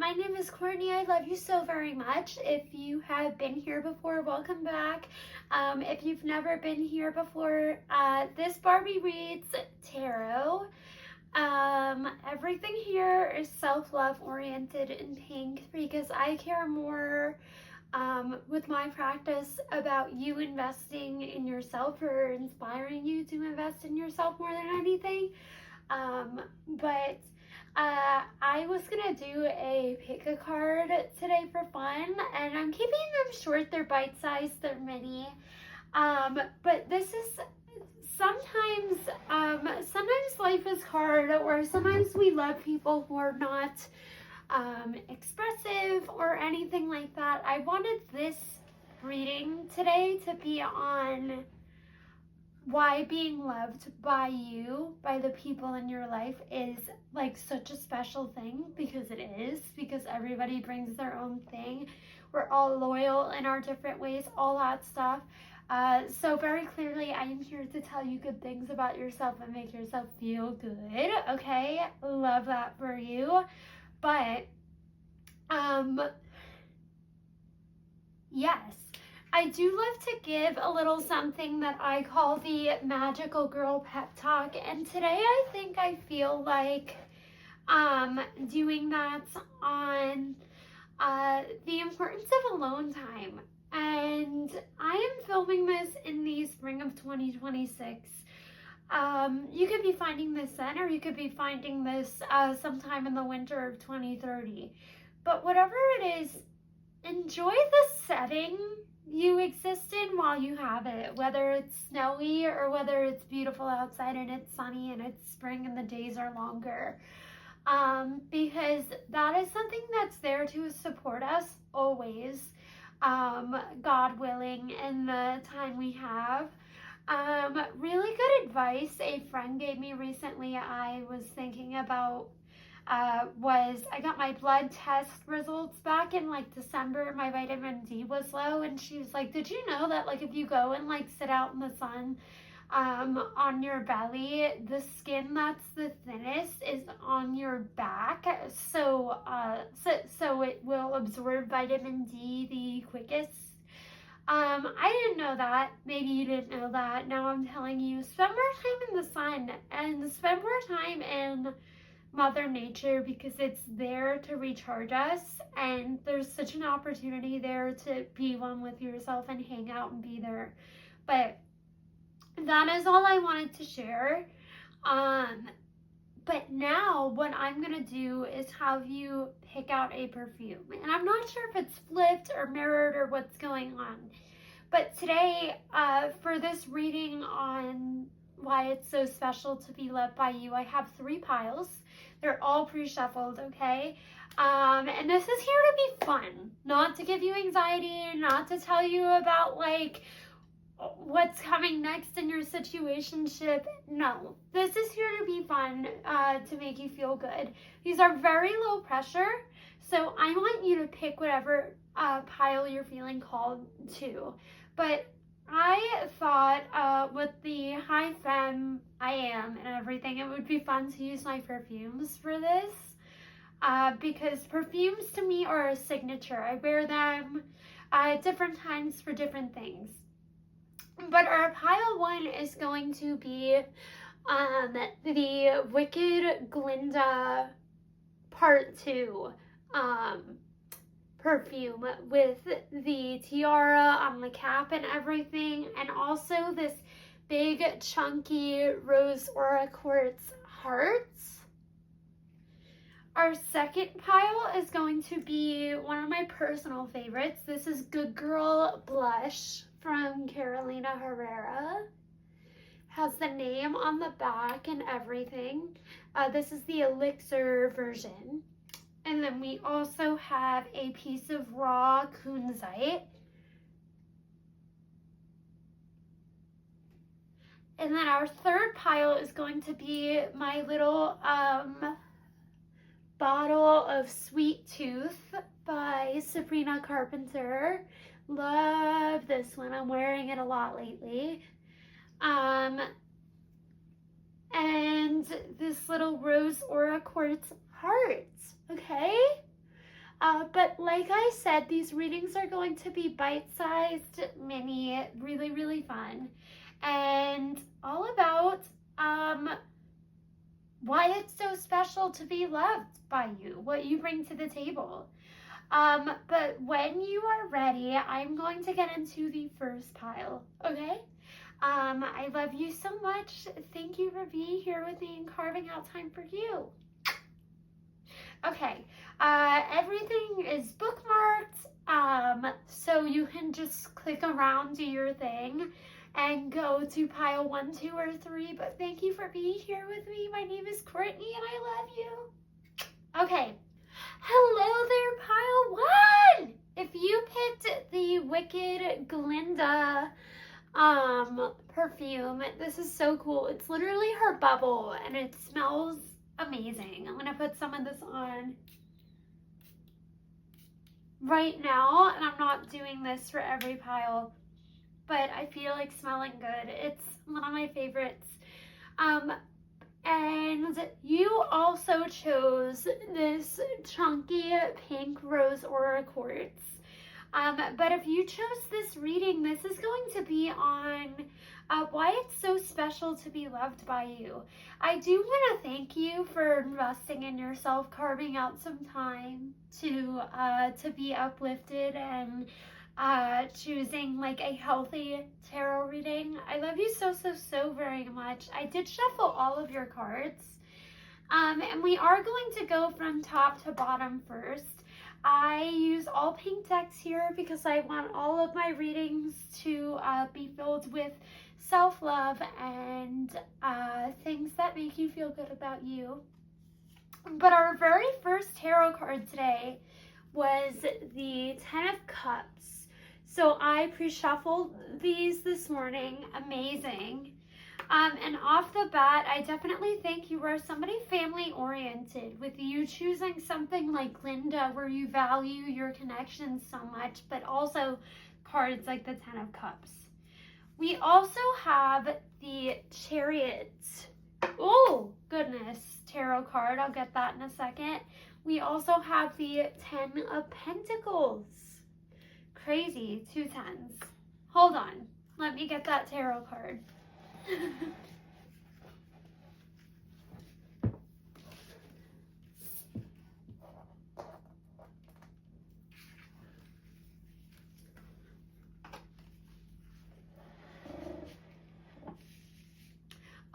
my name is Courtney. I love you so very much. If you have been here before, welcome back. If you've never been here before, this Barbie reads tarot. Everything here is self-love oriented in pink because I care more with my practice about you investing in yourself or inspiring you to invest in yourself more than anything. But I was gonna do a pick a card today for fun, and I'm keeping them short. They're bite-sized, they're mini. But this is sometimes life is hard, or sometimes we love people who are not expressive or anything like that. I wanted this reading today to be on why being loved by you, by the people in your life, is like such a special thing, because it is, because everybody brings their own thing. We're all loyal in our different ways, all that stuff. So very clearly, I am here to tell you good things about yourself and make yourself feel good, okay? Love that for you. But, yes. I do love to give a little something that I call the magical girl pep talk, and today I think I feel like doing that on the importance of alone time. And I am filming this in the spring of 2026. You could be finding this then, or you could be finding this sometime in the winter of 2030. But whatever it is, enjoy the setting you exist in while you have it, whether it's snowy or whether it's beautiful outside and it's sunny and it's spring and the days are longer, because that is something that's there to support us always, God willing, in the time we have. Really good advice a friend gave me recently I was thinking about was I got my blood test results back in like December. My vitamin D was low, and she was like, did you know that like if you go and like sit out in the sun on your belly, the skin that's the thinnest is on your back, so it will absorb vitamin D the quickest. I didn't know that. Maybe you didn't know that. Now I'm telling you, spend more time in the sun and spend more time in Mother Nature, because it's there to recharge us, and there's such an opportunity there to be one with yourself and hang out and be there. But that is all I wanted to share. But now what I'm gonna do is have you pick out a perfume, and I'm not sure if it's flipped or mirrored or what's going on. But today, for this reading on why it's so special to be loved by you, I have 3 piles. They're all pre-shuffled, okay? And this is here to be fun, not to give you anxiety, not to tell you about like what's coming next in your situationship. No, this is here to be fun, to make you feel good. These are very low pressure, so I want you to pick whatever pile you're feeling called to. But I thought with the high femme I am and everything, it would be fun to use my perfumes for this, because perfumes to me are a signature. I wear them at different times for different things. But our pile 1 is going to be the Wicked Glinda Part 2 perfume, with the tiara on the cap and everything, and also this big chunky rose aura quartz hearts. Our second pile is going to be one of my personal favorites. This is Good Girl Blush from Carolina Herrera. Has the name on the back and everything. This is the elixir version. And then we also have a piece of raw kunzite. And then our third pile is going to be my little bottle of Sweet Tooth by Sabrina Carpenter. Love this one. I'm wearing it a lot lately. And this little rose aura quartz heart, okay? But like I said, these readings are going to be bite-sized, mini, really, really fun, and all about why it's so special to be loved by you, what you bring to the table. But when you are ready, I'm going to get into the first pile, okay? I love you so much. Thank you for being here with me and carving out time for you. Okay, everything is bookmarked, so you can just click around, do your thing, and go to pile 1, 2, or 3. But thank you for being here with me. My name is Courtney, and I love you. Okay, hello there, pile 1. If you picked the Wicked Glinda perfume, this is so cool. It's literally her bubble, and it smells amazing. I'm gonna put some of this on right now, and I'm not doing this for every pile, but I feel like smelling good. It's one of my favorites. And you also chose this chunky pink rose aura quartz. But if you chose this reading, this is going to be on why it's so special to be loved by you. I do want to thank you for investing in yourself, carving out some time to be uplifted and choosing like a healthy tarot reading. I love you so, so, so very much. I did shuffle all of your cards, and we are going to go from top to bottom first. I use all pink decks here because I want all of my readings to be filled with self-love and things that make you feel good about you. But our very first tarot card today was the 10 of Cups. So I pre-shuffled these this morning. Amazing. And off the bat, I definitely think you are somebody family-oriented, with you choosing something like Glinda, where you value your connections so much, but also cards like the 10 of Cups. We also have the Chariot. Oh, goodness, tarot card. I'll get that in a second. We also have the 10 of Pentacles. Crazy, 2 10s. Hold on. Let me get that tarot card.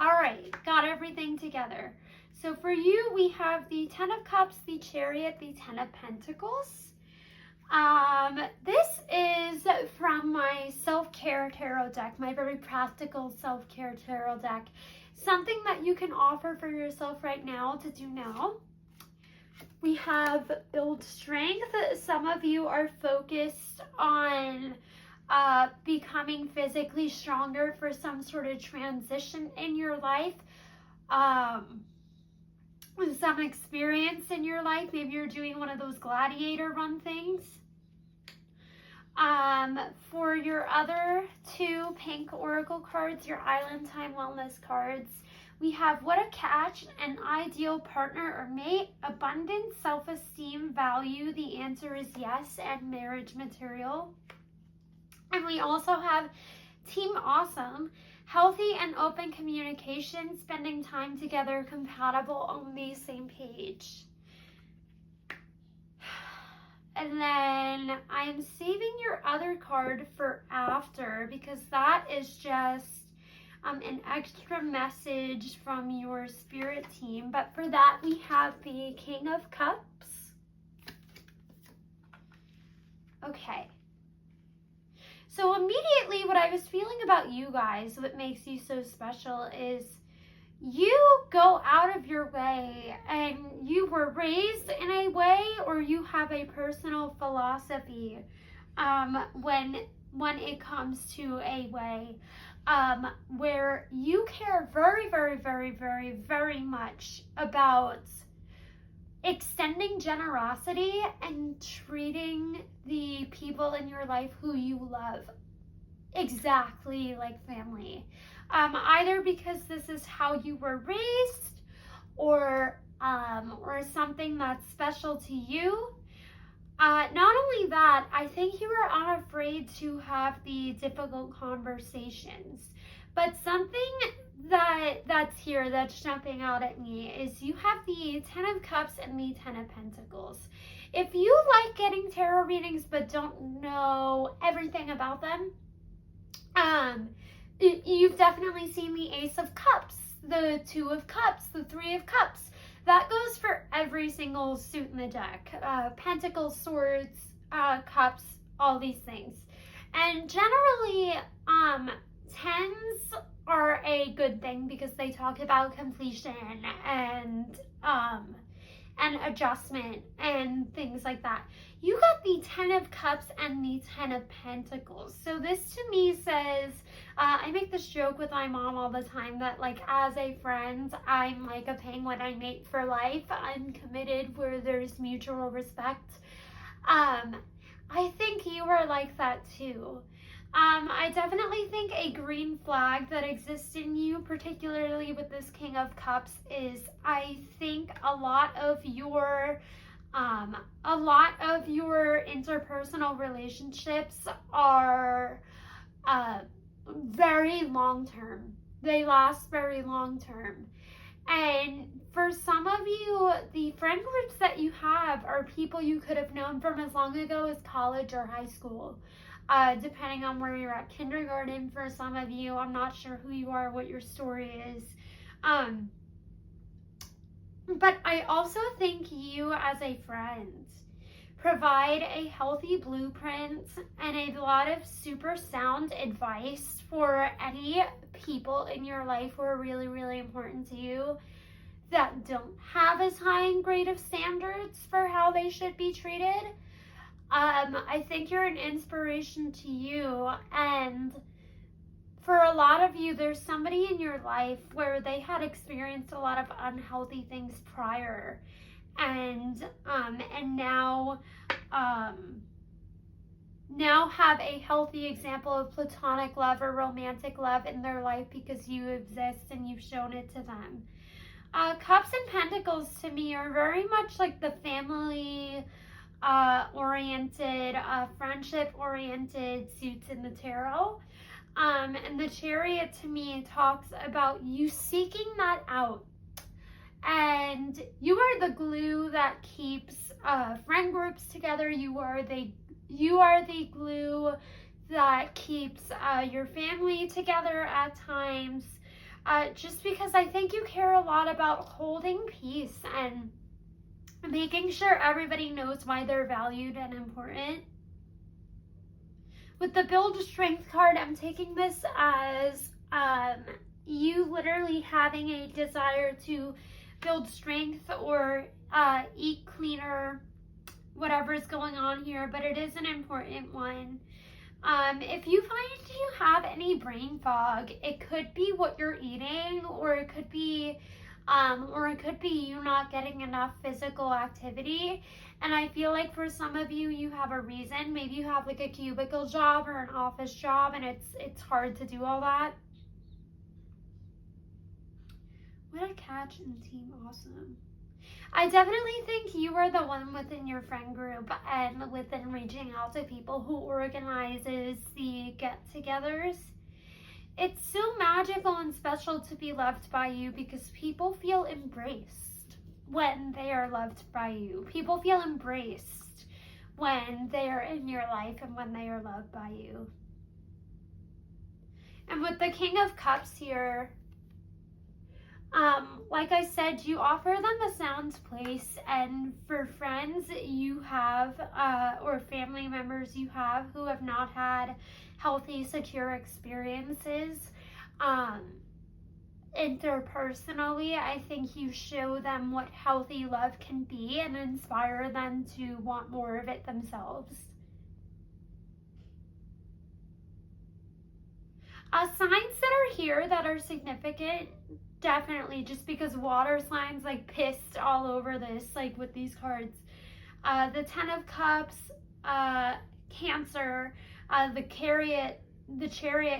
All right, got everything together. So for you, we have the 10 of Cups, the Chariot, the 10 of Pentacles. This is from my self-care tarot deck, my very practical self-care tarot deck. Something that you can offer for yourself right now to do now. We have build strength. Some of you are focused on becoming physically stronger for some sort of transition in your life. Some experience in your life. Maybe you're doing one of those gladiator run things. For your other 2 pink oracle cards, your Island Time Wellness cards, we have what a catch, an ideal partner or mate, abundance, self-esteem, value, the answer is yes, and marriage material. And we also have Team Awesome, healthy and open communication, spending time together, compatible, on the same page. And then I'm saving your other card for after, because that is just an extra message from your spirit team. But for that, we have the King of Cups. Okay. So immediately what I was feeling about you guys, what makes you so special, is you go out of your way, and you were raised in a way, or you have a personal philosophy when it comes to a way where you care very, very, very, very, very much about extending generosity and treating the people in your life who you love exactly like family. Either because this is how you were raised, or something that's special to you. Not only that, I think you are unafraid to have the difficult conversations. But something that's here that's jumping out at me is you have the Ten of Cups and the Ten of Pentacles. If you like getting tarot readings but don't know everything about them, you've definitely seen the Ace of Cups, the Two of Cups, the Three of Cups. That goes for every single suit in the deck. Pentacles, swords, cups, all these things. And generally, tens are a good thing because they talk about completion and adjustment and things like that. You got the Ten of Cups and the Ten of Pentacles. So this to me says, I make this joke with my mom all the time that like as a friend, I'm like a penguin, I mate for life. I'm committed where there's mutual respect. I think you are like that too. I definitely think a green flag that exists in you, particularly with this King of Cups, is I think a lot of your interpersonal relationships are very long term. They last very long term. And for some of you, the friend groups that you have are people you could have known from as long ago as college or high school. Depending on where you're at. Kindergarten for some of you. I'm not sure who you are, what your story is. But I also think you as a friend provide a healthy blueprint and a lot of super sound advice for any people in your life who are really, really important to you that don't have as high a grade of standards for how they should be treated. I think you're an inspiration to you, and for a lot of you, there's somebody in your life where they had experienced a lot of unhealthy things prior, and now have a healthy example of platonic love or romantic love in their life because you exist and you've shown it to them. Cups and Pentacles to me are very much like the family oriented, friendship oriented suits in the tarot. And the Chariot to me talks about you seeking that out. And you are the glue that keeps friend groups together. You are the glue that keeps your family together at times. Just because I think you care a lot about holding peace and making sure everybody knows why they're valued and important. With the Build Strength card, I'm taking this as you literally having a desire to build strength or eat cleaner, whatever is going on here, but it is an important one. If you find you have any brain fog, it could be what you're eating, or it could be you not getting enough physical activity. And I feel like for some of you, you have a reason. Maybe you have like a cubicle job or an office job, and it's hard to do all that. What a catch in Team Awesome. I definitely think you are the one within your friend group and within reaching out to people who organizes the get-togethers. It's so magical and special to be loved by you because people feel embraced when they are loved by you. People feel embraced when they are in your life and when they are loved by you. And with the King of Cups here, like I said, you offer them a sound place, and for friends you have, or family members you have who have not had healthy, secure experiences, interpersonally, I think you show them what healthy love can be and inspire them to want more of it themselves. Signs that are here that are significant, definitely, just because water signs like pissed all over this, like with these cards. The Ten of Cups, Cancer, the Chariot,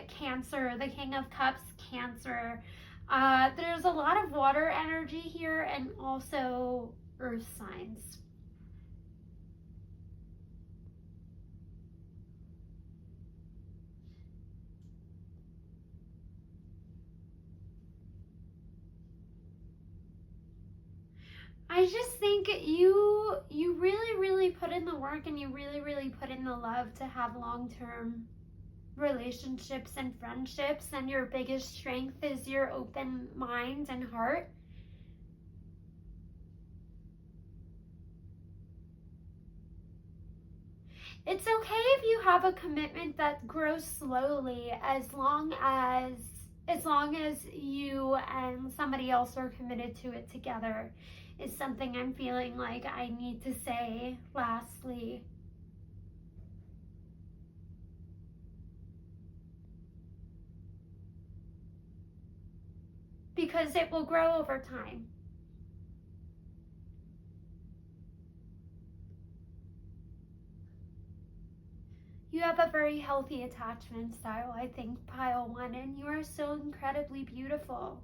Cancer, the King of Cups, Cancer. There's a lot of water energy here and also earth signs. I just think you really put in the work, and you really put in the love to have long-term relationships and friendships, and your biggest strength is your open mind and heart. It's okay if you have a commitment that grows slowly, as long as you and somebody else are committed to it together, is something I'm feeling like I need to say lastly. Because it will grow over time. You have a very healthy attachment style, I think, pile 1, and you are so incredibly beautiful.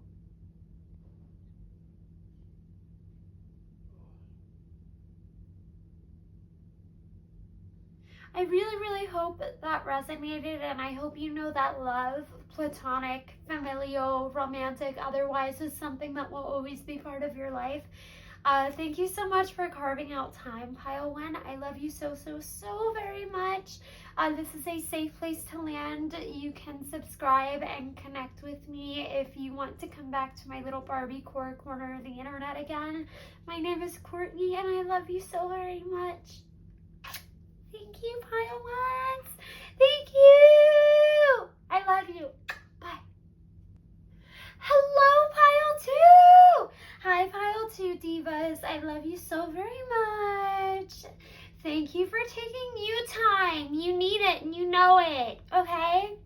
I really hope that resonated, and I hope you know that love, platonic, familial, romantic, otherwise, is something that will always be part of your life. Thank you so much for carving out time, pile 1. I love you so very much. This is a safe place to land. You can subscribe and connect with me if you want to come back to my little Barbie core corner of the internet again. My name is Courtney, and I love you so very much. Thank you, pile 1. Thank you. I love you. Bye. Hello, pile 2. Hi, pile 2 divas. I love you so very much. Thank you for taking you time. You need it and you know it, okay?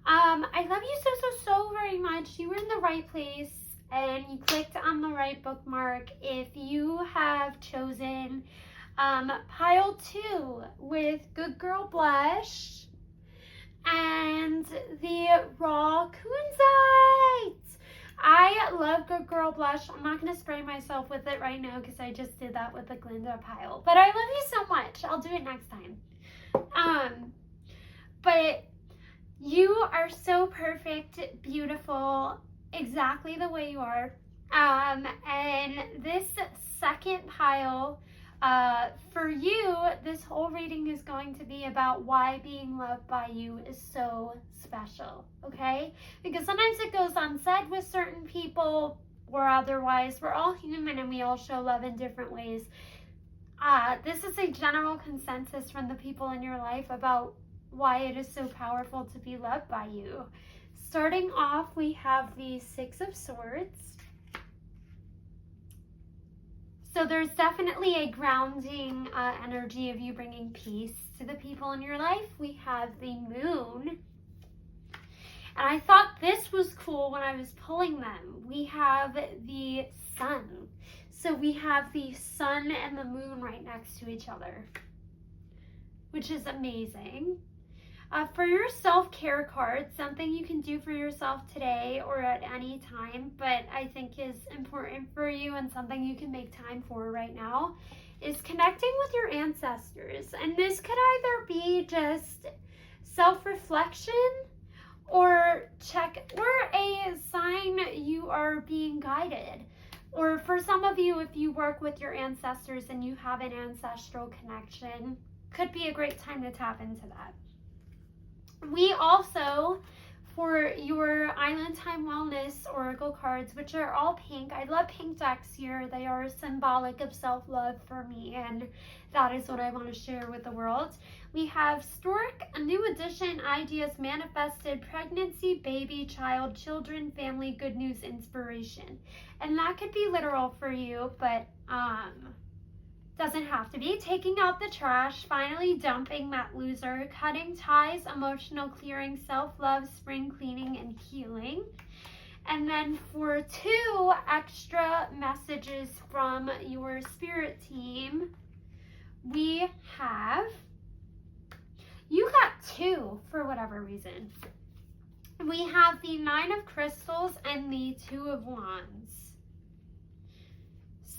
I love you so very much. You were in the right place and you clicked on the right bookmark if you have chosen pile 2 with Good Girl Blush and the raw kunzite. I love Good Girl Blush. I'm not going to spray myself with it right now because I just did that with the Glinda pile. But I love you so much. I'll do it next time. But you are so perfect, beautiful, exactly the way you are. And this second pile, for you, this whole reading is going to be about why being loved by you is so special, okay? Because sometimes it goes unsaid with certain people or otherwise. We're all human and we all show love in different ways. This is a general consensus from the people in your life about why it is so powerful to be loved by you. Starting off, we have the 6 of Swords. So there's definitely a grounding energy of you bringing peace to the people in your life. We have the Moon. And I thought this was cool when I was pulling them. We have the Sun. So we have the Sun and the Moon right next to each other, which is amazing. For your self-care card, something you can do for yourself today or at any time, but I think is important for you and something you can make time for right now, is connecting with your ancestors. And this could either be just self-reflection or a sign you are being guided. Or for some of you, if you work with your ancestors and you have an ancestral connection, could be a great time to tap into that. We also, for your Island Time Wellness Oracle cards, which are all pink, I love pink decks here. They are symbolic of self-love for me, and that is what I want to share with the world. We have Stork, a new edition, ideas manifested, pregnancy, baby, child, children, family, good news, inspiration. And that could be literal for you, but doesn't have to be. Taking out the trash, finally dumping that loser, cutting ties, emotional clearing, self-love, spring cleaning, and healing. And then for 2 extra messages from your spirit team, we have, you got 2 for whatever reason. We have the 9 of Crystals and the 2 of Wands.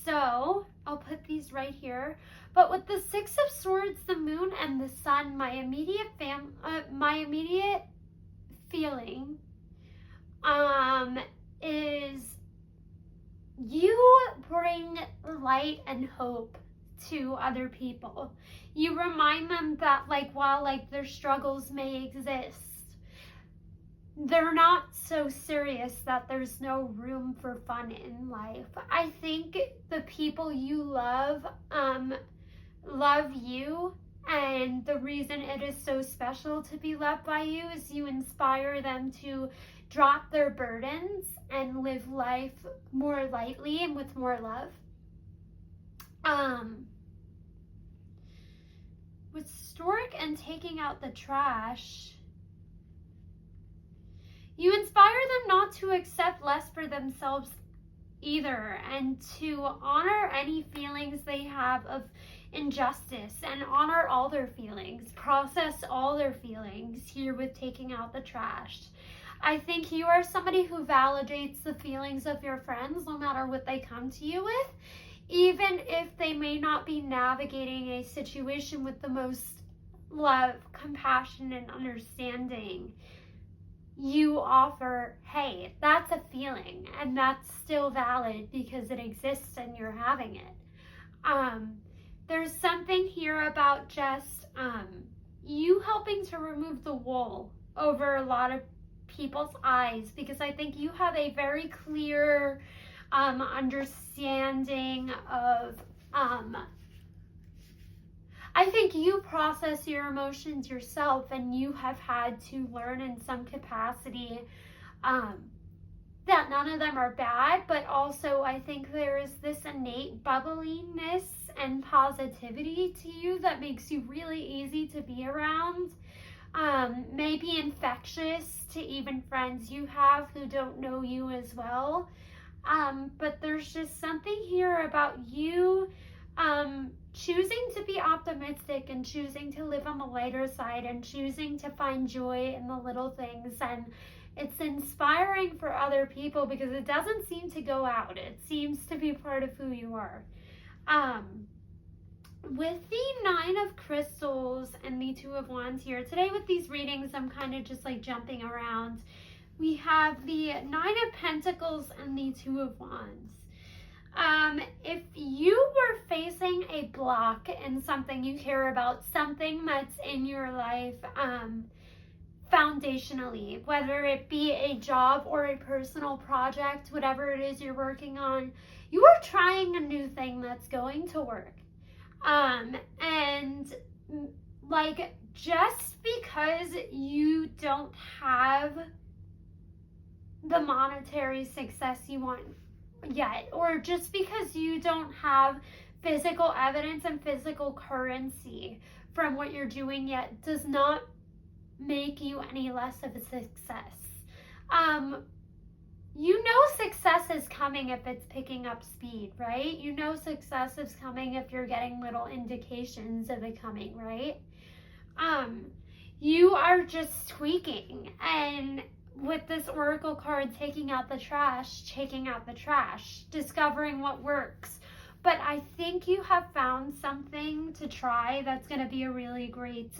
So I'll put these right here. But with the 6 of Swords, the Moon, and the Sun, my immediate feeling is you bring light and hope to other people. You remind them that, like, while like their struggles may exist, they're not so serious that there's no room for fun in life. I think the people you love love you, and the reason it is so special to be loved by you is you inspire them to drop their burdens and live life more lightly and with more love. With stork and taking out the trash, you inspire them not to accept less for themselves either, and to honor any feelings they have of injustice, and honor all their feelings, process all their feelings here with taking out the trash. I think you are somebody who validates the feelings of your friends no matter what they come to you with, even if they may not be navigating a situation with the most love, compassion, and understanding. You offer, hey, that's a feeling, and that's still valid because it exists and you're having it. There's something here about just you helping to remove the wool over a lot of people's eyes, because I think you have a very clear understanding of I think you process your emotions yourself, and you have had to learn in some capacity that none of them are bad, but also I think there is this innate bubbliness and positivity to you that makes you really easy to be around. Maybe infectious to even friends you have who don't know you as well. But there's just something here about you choosing to be optimistic, and choosing to live on the lighter side, and choosing to find joy in the little things. And it's inspiring for other people because it doesn't seem to go out. It seems to be part of who you are. With the Nine of Crystals and the Two of Wands here, today with these readings, I'm kind of just like jumping around. We have the Nine of Pentacles and the Two of Wands. If you were facing a block in something you care about, something that's in your life, foundationally, whether it be a job or a personal project, whatever it is you're working on, you are trying a new thing that's going to work. And like, just because you don't have the monetary success you want yet, or just because you don't have physical evidence and physical currency from what you're doing yet, does not make you any less of a success. You know success is coming if it's picking up speed, right? You know success is coming if you're getting little indications of it coming, right? You are just tweaking, and with this oracle card, taking out the trash, discovering what works. But I think you have found something to try that's going to be a really great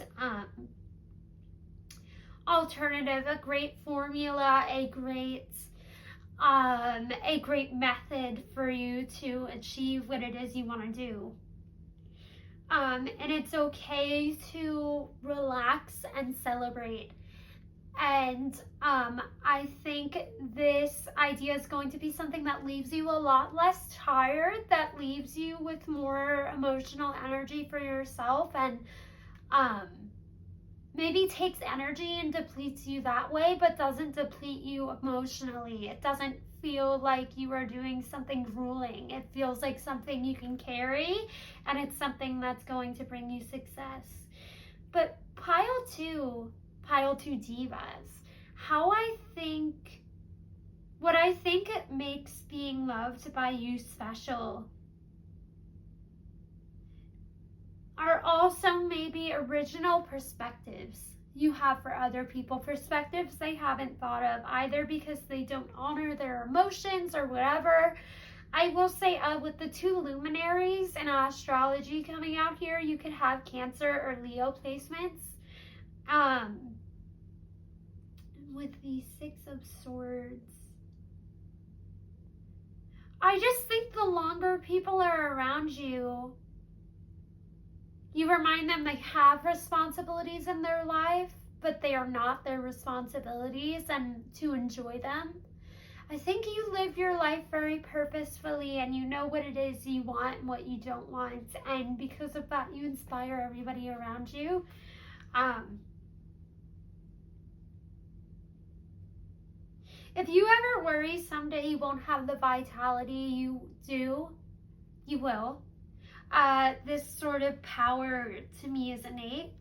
alternative, a great formula, a great method for you to achieve what it is you want to do. And it's okay to relax and celebrate. And I think this idea is going to be something that leaves you a lot less tired, that leaves you with more emotional energy for yourself, and maybe takes energy and depletes you that way, but doesn't deplete you emotionally. It doesn't feel like you are doing something grueling. It feels like something you can carry, and it's something that's going to bring you success. But pile two divas. What I think it makes being loved by you special are also maybe original perspectives you have for other people, perspectives they haven't thought of, either because they don't honor their emotions or whatever. I will say with the two luminaries in astrology coming out here, you could have Cancer or Leo placements. With the Six of Swords, I just think the longer people are around you, you remind them they have responsibilities in their life, but they are not their responsibilities, and to enjoy them. I think you live your life very purposefully, and you know what it is you want and what you don't want. And because of that, you inspire everybody around you. If you ever worry someday you won't have the vitality you do, you will. This sort of power to me is innate.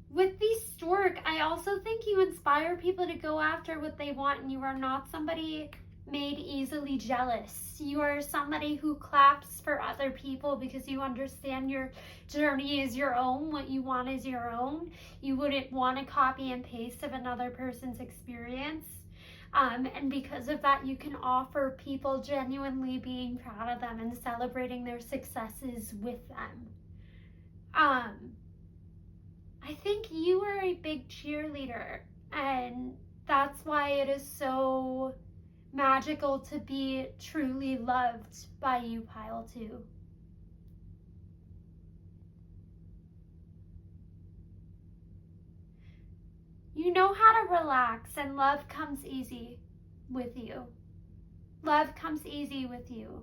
With the stork, I also think you inspire people to go after what they want, and you are not somebody made easily jealous. You are somebody who claps for other people because you understand your journey is your own, what you want is your own. You wouldn't want to copy and paste of another person's experience. And because of that, you can offer people genuinely being proud of them and celebrating their successes with them. I think you are a big cheerleader, and that's why it is so magical to be truly loved by you, Pile 2. You know how to relax, and love comes easy with you. Love comes easy with you.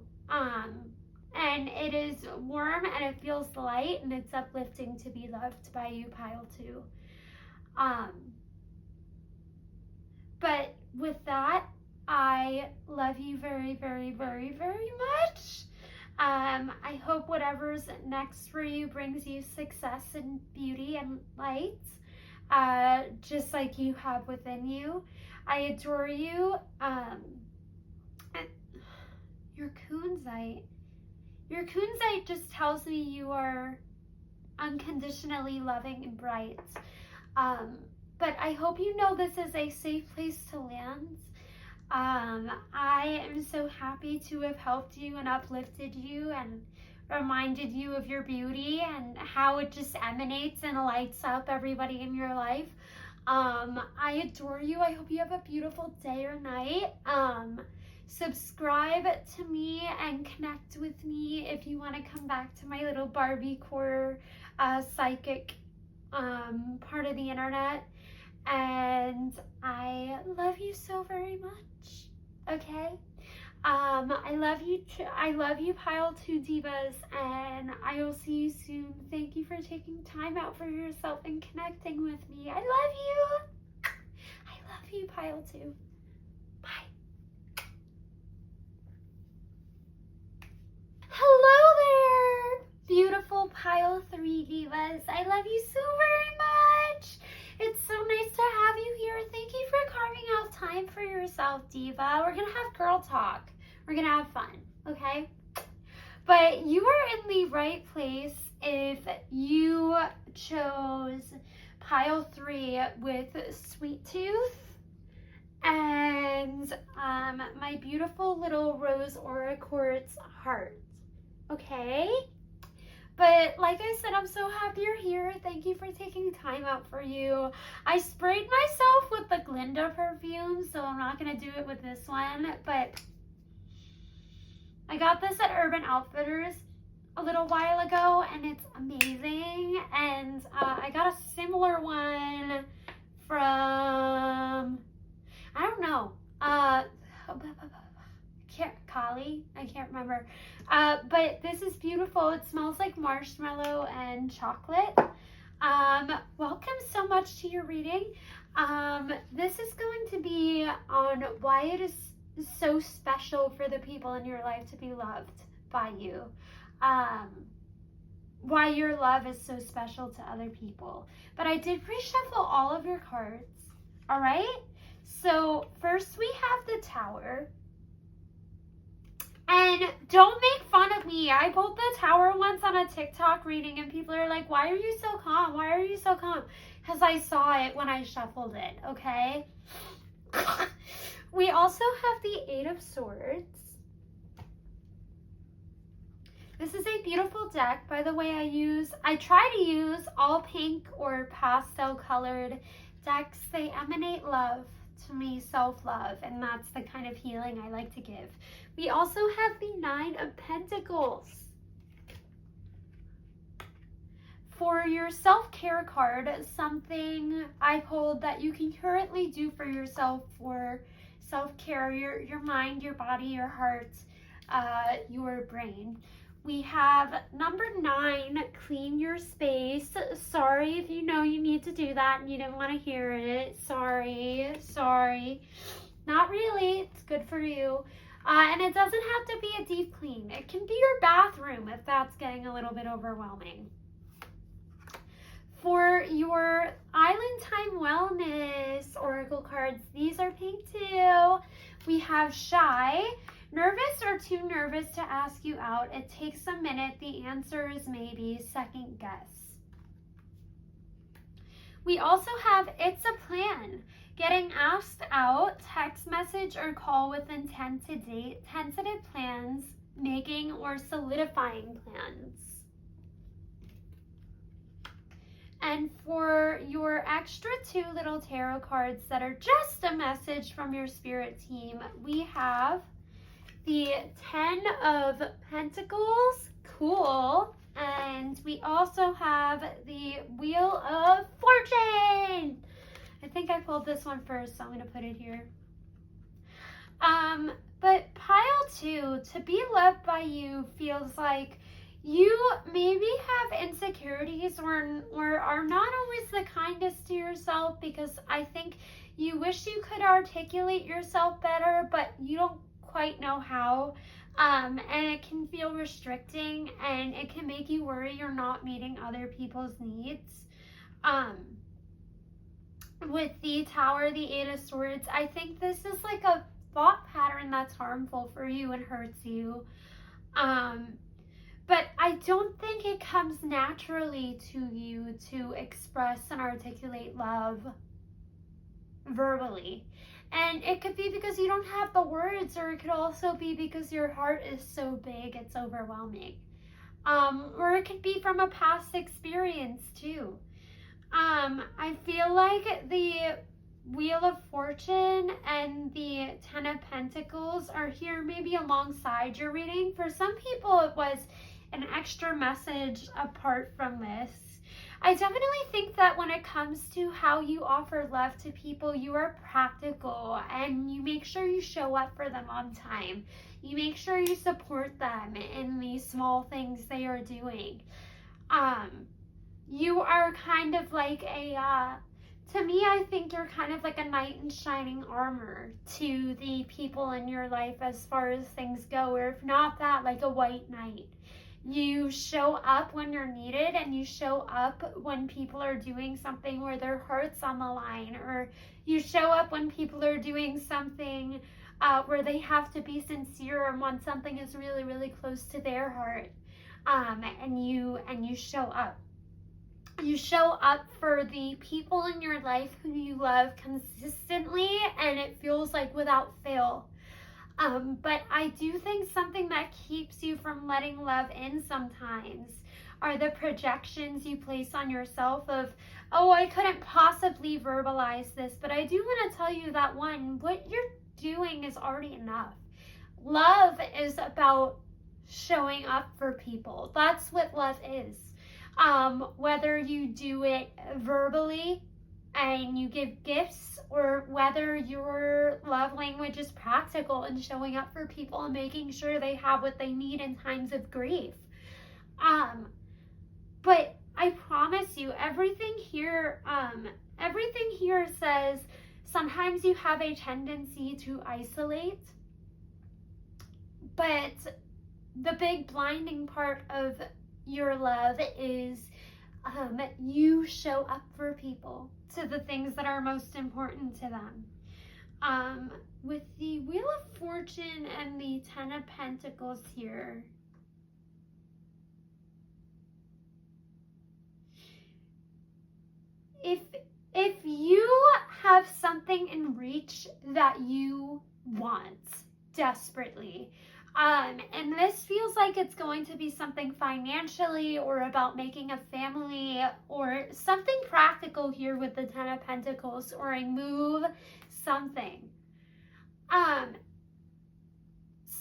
And it is warm, and it feels light, and it's uplifting to be loved by you, Pile 2. But with that, I love you very, very, very, very much. I hope whatever's next for you brings you success and beauty and light, just like you have within you. I adore you. Your Kunzite. Your Kunzite just tells me you are unconditionally loving and bright. But I hope you know this is a safe place to land. I am so happy to have helped you and uplifted you and reminded you of your beauty and how it just emanates and lights up everybody in your life. I adore you. I hope you have a beautiful day or night. Subscribe to me and connect with me if you want to come back to my little Barbie core psychic part of the internet. And I love you so very much. Okay? I love you too. I love you, Pile 2 Divas, and I will see you soon. Thank you for taking time out for yourself and connecting with me. I love you. I love you, Pile 2. Bye. Hello there, beautiful Pile 3 Divas. I love you so very much. It's so nice to have you here. Thank you for carving out time for yourself, Diva. We're gonna have girl talk. We're gonna have fun, okay? But you are in the right place if you chose Pile 3 with Sweet Tooth and my beautiful little Rose Aura Quartz heart, okay? But like I said, I'm so happy you're here. Thank you for taking time out for you. I sprayed myself with the Glinda perfume, so I'm not going to do it with this one. But I got this at Urban Outfitters a little while ago, and it's amazing. And I got a similar one from, I don't know, Kali, I can't remember, but this is beautiful. It smells like marshmallow and chocolate. Welcome so much to your reading. This is going to be on why it is so special for the people in your life to be loved by you, why your love is so special to other people. But I did pre-shuffle all of your cards. All right, so first we have the Tower. And don't make fun of me. I pulled the Tower once on a TikTok reading, and people are like, why are you so calm? Why are you so calm? Because I saw it when I shuffled it, okay? We also have the Eight of Swords. This is a beautiful deck. By the way, I try to use all pink or pastel colored decks. They emanate love to me self-love, and that's the kind of healing I like to give. We also have the Nine of Pentacles. For your self-care card, something I pulled that you can currently do for yourself for self-care, your mind, your body, your heart, your brain. We have number 9, clean your space. Sorry if you know you need to do that and you didn't want to hear it. Sorry. Not really, it's good for you. And it doesn't have to be a deep clean. It can be your bathroom if that's getting a little bit overwhelming. For your Island Time Wellness Oracle cards, these are pink too. We have Shy, nervous or too nervous to ask you out. It takes a minute. The answer is maybe. Second guess. We also have It's a Plan. Getting asked out, text message or call with intent to date, tentative plans, making or solidifying plans. And for your extra 2 little tarot cards that are just a message from your spirit team, we have the 10 of Pentacles, cool, and we also have the Wheel of Fortune. I think I pulled this one first, so I'm going to put it here. But pile 2, to be loved by you feels like you maybe have insecurities or are not always the kindest to yourself, because I think you wish you could articulate yourself better, but you don't quite know how. And it can feel restricting, and it can make you worry you're not meeting other people's needs. With the Tower, the 8 of Swords, I think this is like a thought pattern that's harmful for you and hurts you. But I don't think it comes naturally to you to express and articulate love verbally. And it could be because you don't have the words, or it could also be because your heart is so big it's overwhelming. Or it could be from a past experience too. I feel like the Wheel of Fortune and the 10 of Pentacles are here maybe alongside your reading. For some people it was an extra message apart from this. I definitely think that when it comes to how you offer love to people, you are practical and you make sure you show up for them on time. You make sure you support them in these small things they are doing. You are kind of like to me, I think you're kind of like a knight in shining armor to the people in your life as far as things go, or if not that, like a white knight. You show up when you're needed, and you show up when people are doing something where their heart's on the line, or you show up when people are doing something where they have to be sincere and when something is really, really close to their heart, and you show up. You show up for the people in your life who you love consistently, and it feels like without fail. But I do think something that keeps you from letting love in sometimes are the projections you place on yourself of, oh, I couldn't possibly verbalize this, but I do want to tell you that one, what you're doing is already enough. Love is about showing up for people. That's what love is. Whether you do it verbally and you give gifts, or whether your love language is practical and showing up for people and making sure they have what they need in times of grief. But I promise you, everything here says sometimes you have a tendency to isolate, but the big blinding part of your love is you show up for people, to the things that are most important to them. With the Wheel of Fortune and the 10 of Pentacles here, if you have something in reach that you want desperately, And this feels like it's going to be something financially or about making a family or something practical here with the Ten of Pentacles, or a move, something.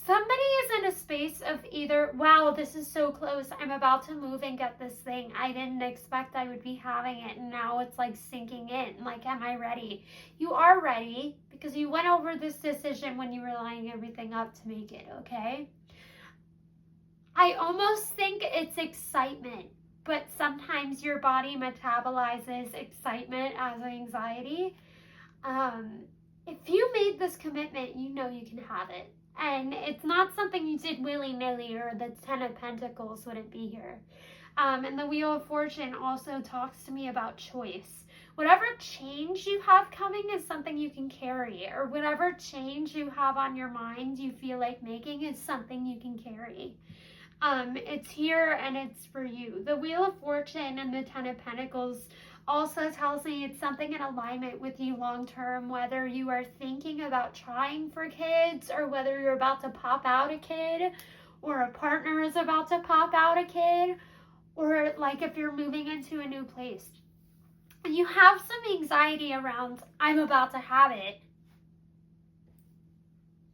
Somebody is in a space of either, wow, this is so close, I'm about to move and get this thing. I didn't expect I would be having it, and now it's like sinking in. Like, am I ready? You are ready, because you went over this decision when you were lining everything up to make it, okay? I almost think it's excitement, but sometimes your body metabolizes excitement as anxiety. If you made this commitment, you know you can have it. And it's not something you did willy-nilly, or the Ten of Pentacles wouldn't be here. And the Wheel of Fortune also talks to me about choice. Whatever change you have coming is something you can carry, or whatever change you have on your mind you feel like making is something you can carry. It's here and it's for you. The Wheel of Fortune and the Ten of Pentacles also tells me it's something in alignment with you long term, whether you are thinking about trying for kids, or whether you're about to pop out a kid, or a partner is about to pop out a kid, or like if you're moving into a new place. You have some anxiety around, I'm about to have it.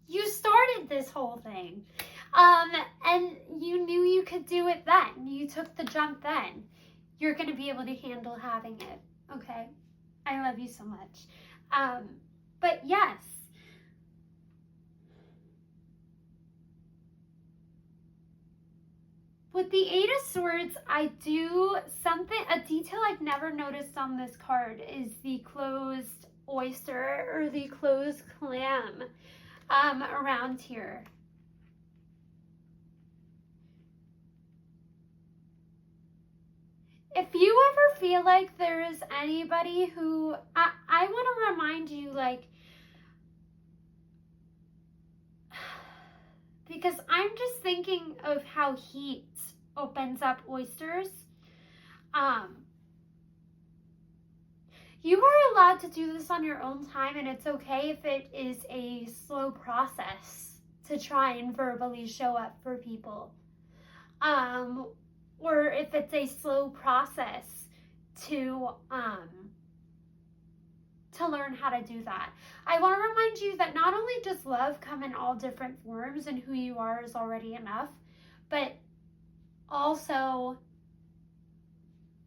You started this whole thing. And you knew you could do it then. You took the jump then. You're going to be able to handle having it, okay? I love you so much. But yes. With the Eight of Swords, I do something, a detail I've never noticed on this card is the closed oyster, or the closed clam, around here. If you ever feel like there is anybody who, I want to remind you, like, because I'm just thinking of how heat opens up oysters. You are allowed to do this on your own time, and it's okay if it is a slow process to try and verbally show up for people. Or if it's a slow process to learn how to do that. I want to remind you that not only does love come in all different forms, and who you are is already enough, but also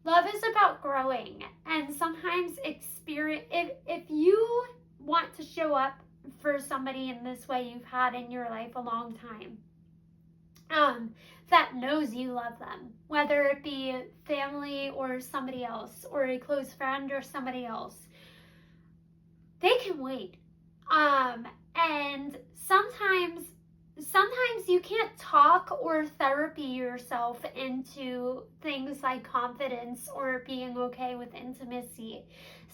love is about growing. And sometimes if you want to show up for somebody in this way you've had in your life a long time, that knows you love them, whether it be family or somebody else, or a close friend or somebody else, they can wait. And sometimes you can't talk or therapy yourself into things like confidence or being okay with intimacy.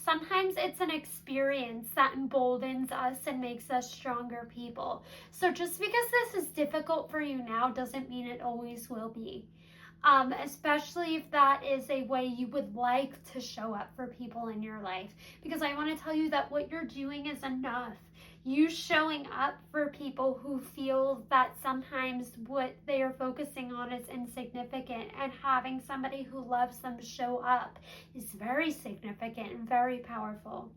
Sometimes it's an experience that emboldens us and makes us stronger people. So just because this is difficult for you now doesn't mean it always will be. Especially if that is a way you would like to show up for people in your life. Because I want to tell you that what you're doing is enough. You showing up for people who feel that sometimes what they are focusing on is insignificant, and having somebody who loves them show up is very significant and very powerful.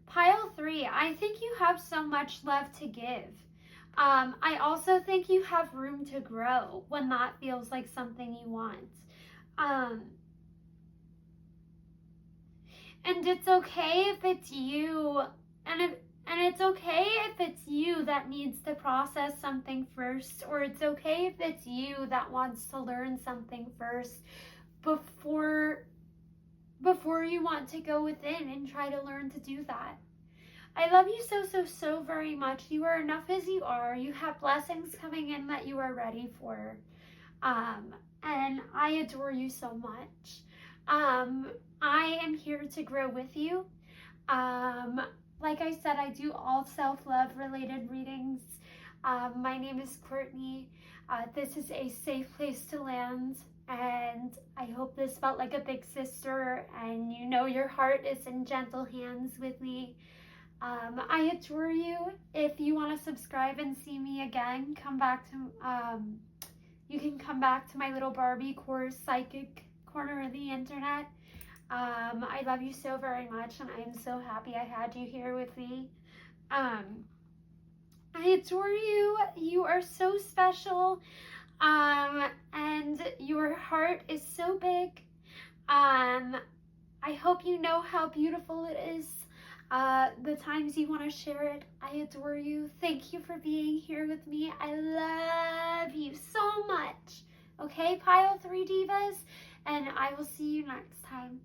Pile 3, I think you have so much love to give. I also think you have room to grow when that feels like something you want. And it's okay if it's you, and it's okay if it's you that needs to process something first, or it's okay if it's you that wants to learn something first before you want to go within and try to learn to do that. I love you so very much. You are enough as you are. You have blessings coming in that you are ready for. And I adore you so much. I am here to grow with you. Like I said, I do all self-love related readings. My name is Courtney. This is a safe place to land, and I hope this felt like a big sister, and you know your heart is in gentle hands with me. I adore you. If you want to subscribe and see me again, come back to, you can come back to my little Barbie course, Psychic Corner of the Internet. I love you so very much, and I am so happy I had you here with me. I adore you. You are so special. And your heart is so big. I hope you know how beautiful it is. The times you want to share it. I adore you. Thank you for being here with me. I love you so much. Okay, Pile 3 Divas, and I will see you next time.